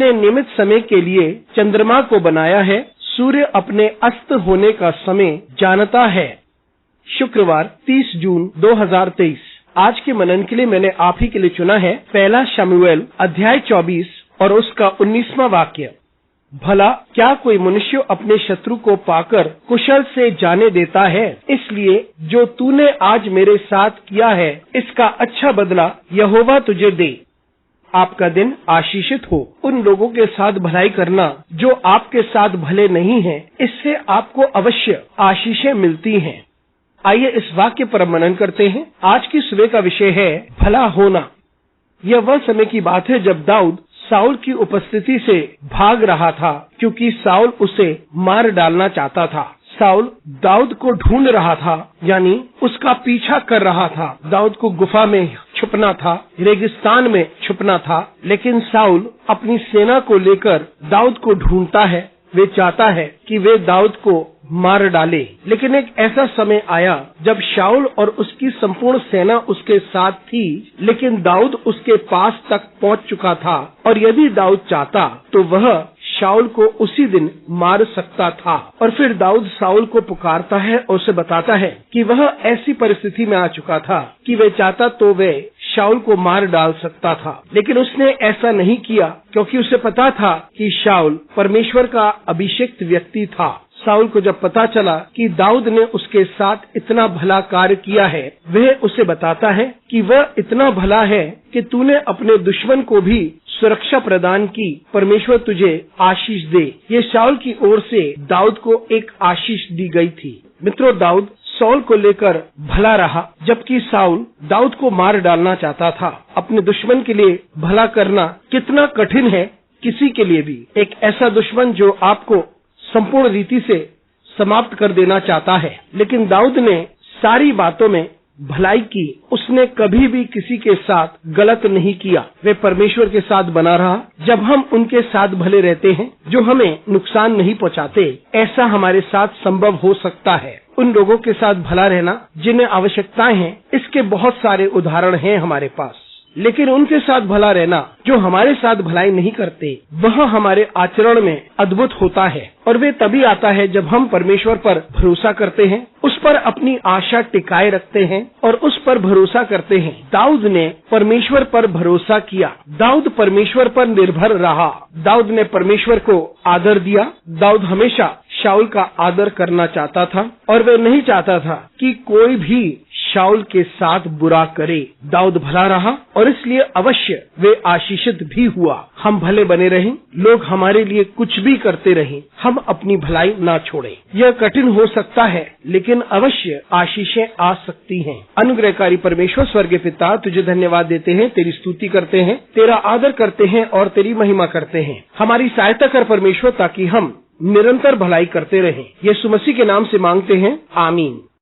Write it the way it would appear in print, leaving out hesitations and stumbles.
उसने नियमित समय के लिए चंद्रमा को बनाया है, सूर्य अपने अस्त होने का समय जानता है। शुक्रवार 30 जून 2023। आज के मनन के लिए मैंने आप ही के लिए चुना है पहला शमूएल अध्याय 24 और उसका 19वां वाक्य। भला क्या कोई मनुष्य अपने शत्रु को पाकर कुशल से जाने देता है? इसलिए जो तूने आज मेरे साथ किया है, इसका अच्छा बदला यहोवा तुझे दे। आपका दिन आशीषित हो। उन लोगों के साथ भलाई करना जो आपके साथ भले नहीं हैं, इससे आपको अवश्य आशीषें मिलती हैं। आइए इस वाक्य पर मनन करते हैं। आज की सुबह का विषय है भला होना। यह वह समय की बात है जब दाऊद साउल की उपस्थिति से भाग रहा था, क्योंकि साउल उसे मार डालना चाहता था। साउल दाऊद को ढूंढ रहा था, यानी उसका पीछा कर रहा था। दाऊद को गुफा में छुपना था, रेगिस्तान में छुपना था, लेकिन साउल अपनी सेना को लेकर दाऊद को ढूंढता है। वे चाहता है कि वे दाऊद को मार डाले। लेकिन एक ऐसा समय आया जब शाऊल और उसकी संपूर्ण सेना उसके साथ थी, लेकिन दाऊद उसके पास तक पहुंच चुका था, और यदि दाऊद चाहता तो वह शाऊल को उसी दिन मार सकता था। और फिर दाऊद साउल को पुकारता है और उसे बताता है कि वह ऐसी परिस्थिति में आ चुका था कि वे चाहता तो वे शाऊल को मार डाल सकता था, लेकिन उसने ऐसा नहीं किया, क्योंकि उसे पता था कि शाऊल परमेश्वर का अभिषिक्त व्यक्ति था। साउल को जब पता चला कि दाऊद ने उसके साथ इतना भला कार्य किया है, वह उसे बताता है कि वह इतना भला है कि तूने अपने दुश्मन को भी सुरक्षा प्रदान की, परमेश्वर तुझे आशीष दे। ये शाऊल की ओर से दाऊद को एक आशीष दी गई थी। मित्रों, दाऊद साउल को लेकर भला रहा, जबकि साउल दाऊद को मार डालना चाहता था। अपने दुश्मन के लिए भला करना कितना कठिन है किसी के लिए भी। एक ऐसा दुश्मन जो आपको संपूर्ण रीति से समाप्त कर देना चाहता है, लेकिन दाऊद ने सारी बातों में भलाई की। उसने कभी भी किसी के साथ गलत नहीं किया। वे परमेश्वर के साथ बना रहा। जब हम उनके साथ भले रहते हैं जो हमें नुकसान नहीं पहुंचाते, ऐसा हमारे साथ संभव हो सकता है। उन लोगों के साथ भला रहना जिन्हें आवश्यकताएं हैं, इसके बहुत सारे उदाहरण हैं हमारे पास। लेकिन उनके साथ भला रहना जो हमारे साथ भलाई नहीं करते, वह हमारे आचरण में अद्भुत होता है। और वे तभी आता है जब हम परमेश्वर पर भरोसा करते हैं, उस पर अपनी आशा टिकाए रखते हैं और उस पर भरोसा करते हैं। दाऊद ने परमेश्वर पर भरोसा किया। दाऊद परमेश्वर पर निर्भर रहा। दाऊद ने परमेश्वर को आदर दिया। दाऊद हमेशा शाऊल का आदर करना चाहता था और वे नहीं चाहता था कि कोई भी शाऊल के साथ बुरा करे। दाऊद भला रहा और इसलिए अवश्य वे आशीषित भी हुआ। हम भले बने रहें, लोग हमारे लिए कुछ भी करते रहें, हम अपनी भलाई ना छोड़ें। यह कठिन हो सकता है, लेकिन अवश्य आशीषें आ सकती हैं। अनुग्रहकारी परमेश्वर स्वर्गीय पिता, तुझे धन्यवाद देते हैं, तेरी स्तुति करते हैं, तेरा आदर करते हैं और तेरी महिमा करते हैं। हमारी सहायता कर परमेश्वर, ताकि हम निरंतर भलाई करते रहें। यीशु मसीह के नाम से मांगते हैं, आमीन।